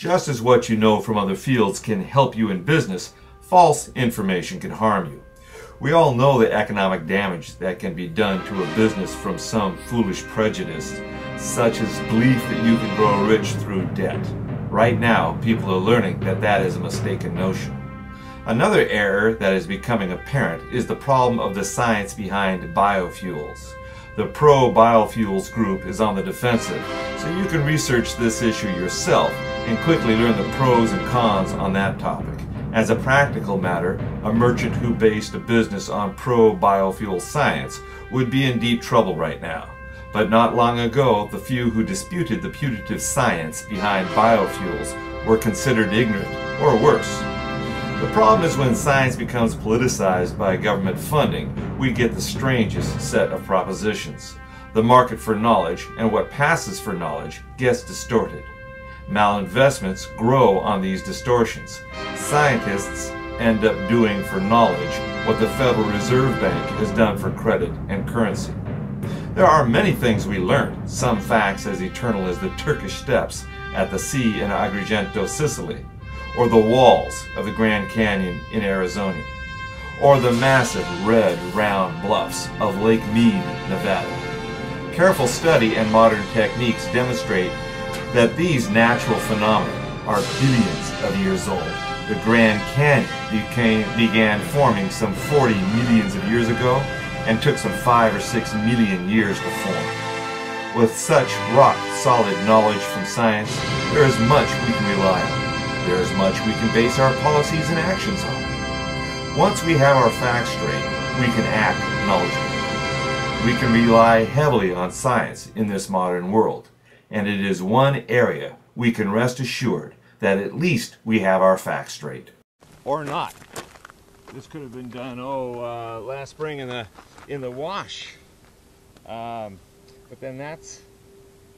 Just as what you know from other fields can help you in business, false information can harm you. We all know the economic damage that can be done to a business from some foolish prejudice, such as belief that you can grow rich through debt. Right now, people are learning that that is a mistaken notion. Another error that is becoming apparent is the problem of the science behind biofuels. The pro-biofuels group is on the defensive, so you can research this issue yourself and quickly learn the pros and cons on that topic. As a practical matter, a merchant who based a business on pro-biofuel science would be in deep trouble right now. But not long ago, the few who disputed the putative science behind biofuels were considered ignorant, or worse. The problem is when science becomes politicized by government funding, we get the strangest set of propositions. The market for knowledge and what passes for knowledge gets distorted. Malinvestments grow on these distortions. Scientists end up doing for knowledge what the Federal Reserve Bank has done for credit and currency. There are many things we learned, some facts as eternal as the Turkish steps at the sea in Agrigento, Sicily, or the walls of the Grand Canyon in Arizona, or the massive red round bluffs of Lake Mead, Nevada. Careful study and modern techniques demonstrate that these natural phenomena are billions of years old. The Grand Canyon began forming some 40 millions of years ago and took some 5 or 6 million years to form. With such rock-solid knowledge from science, there is much we can rely on. There is much we can base our policies and actions on. Once we have our facts straight, we can act knowledgeably. We can rely heavily on science in this modern world, and it is one area we can rest assured that at least we have our facts straight. Or not. This could have been done, last spring in the wash. But then that's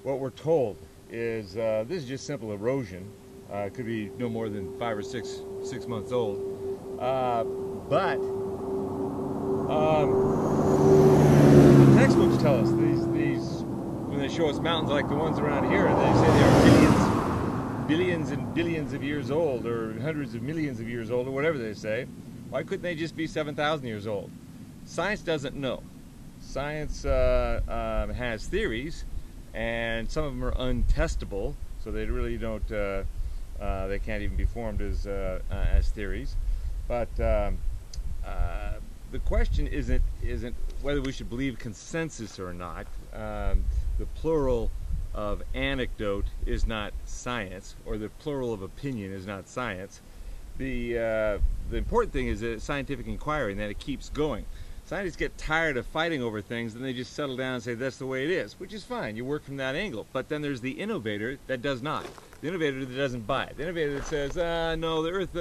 what we're told is this is just simple erosion. It could be no more than 5 or 6 months old. But the textbooks tell us these when they show us mountains like the ones around here, they say they are billions and billions of years old, or hundreds of millions of years old, or whatever they say. Why couldn't they just be 7,000 years old? Science doesn't know. Science has theories, and some of them are untestable, so they really don't. They can't even be formed as theories. But the question isn't whether we should believe consensus or not. The plural of anecdote is not science, or the plural of opinion is not science. The important thing is that scientific inquiry, and that it keeps going. Scientists get tired of fighting over things, and they just settle down and say that's the way it is, which is fine. You work from that angle. But then there's the innovator that does not. The innovator that doesn't buy it. The innovator that says, no, the Earth,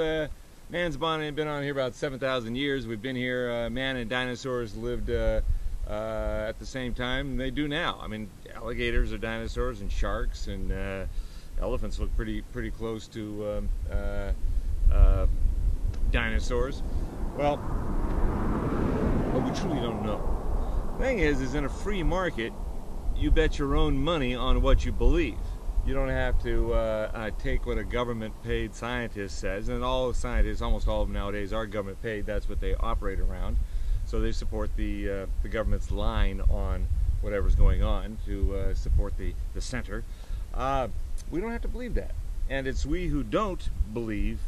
man's been on here about 7,000 years. We've been here. Man and dinosaurs lived at the same time, and they do now. I mean, alligators are dinosaurs, and sharks, and elephants look pretty close to dinosaurs. Well, but we truly don't know. The thing is in a free market, you bet your own money on what you believe. You don't have to take what a government-paid scientist says, and all the scientists, almost all of them nowadays, are government-paid. That's what they operate around. So they support the government's line on whatever's going on to support the center. We don't have to believe that. And it's we who don't believe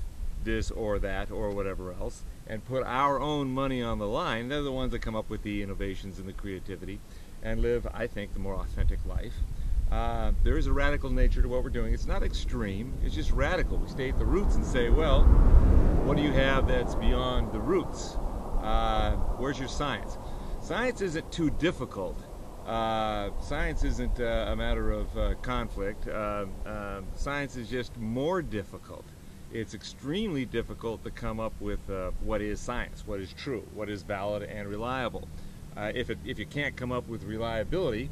this or that or whatever else and put our own money on the line. They're the ones that come up with the innovations and the creativity and live, I think, the more authentic life. There is a radical nature to what we're doing. It's not extreme, it's just radical. We stay at the roots and say, well, what do you have that's beyond the roots? Where's your science? Science isn't too difficult. Science isn't a matter of conflict. Science is just more difficult. It's extremely difficult to come up with what is science, what is true, what is valid and reliable. If you can't come up with reliability,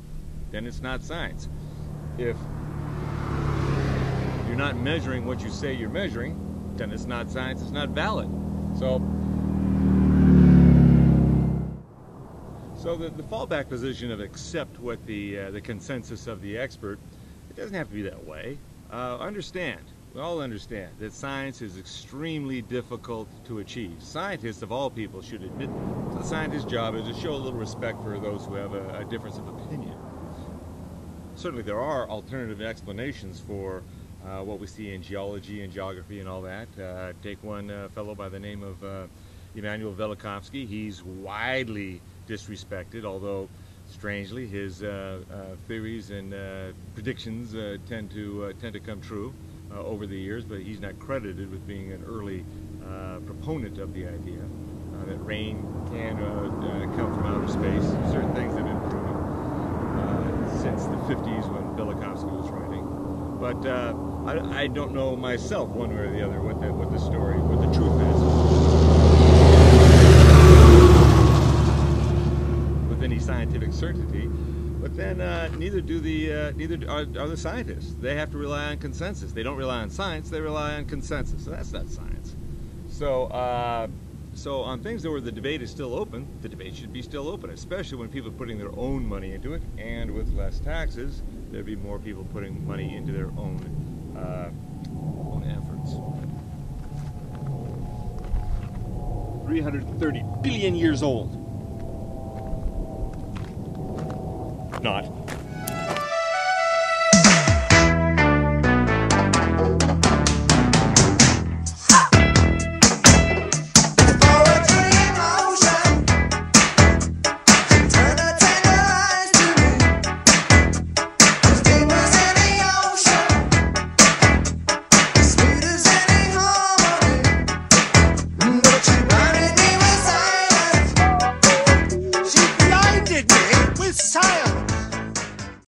then it's not science. If you're not measuring what you say you're measuring, then it's not science, it's not valid. So the fallback position of accept what the consensus of the expert, it doesn't have to be that way. Understand We all understand that science is extremely difficult to achieve. Scientists of all people should admit that the scientist's job is to show a little respect for those who have a difference of opinion. Certainly there are alternative explanations for what we see in geology and geography and all that. Take one fellow by the name of Immanuel Velikovsky. He's widely disrespected, although strangely his theories and predictions tend to come true over the years, but he's not credited with being an early proponent of the idea that rain can come from outer space. Certain things have been proven since the 50s when Velikovsky was writing. But I don't know myself, one way or the other, what the story, what the truth is with any scientific certainty. But then neither are the scientists. They have to rely on consensus. They don't rely on science, they rely on consensus. So that's not science. So so on things where the debate is still open, the debate should be still open, especially when people are putting their own money into it, and with less taxes, there'd be more people putting money into their own efforts. 330 billion years old. Not.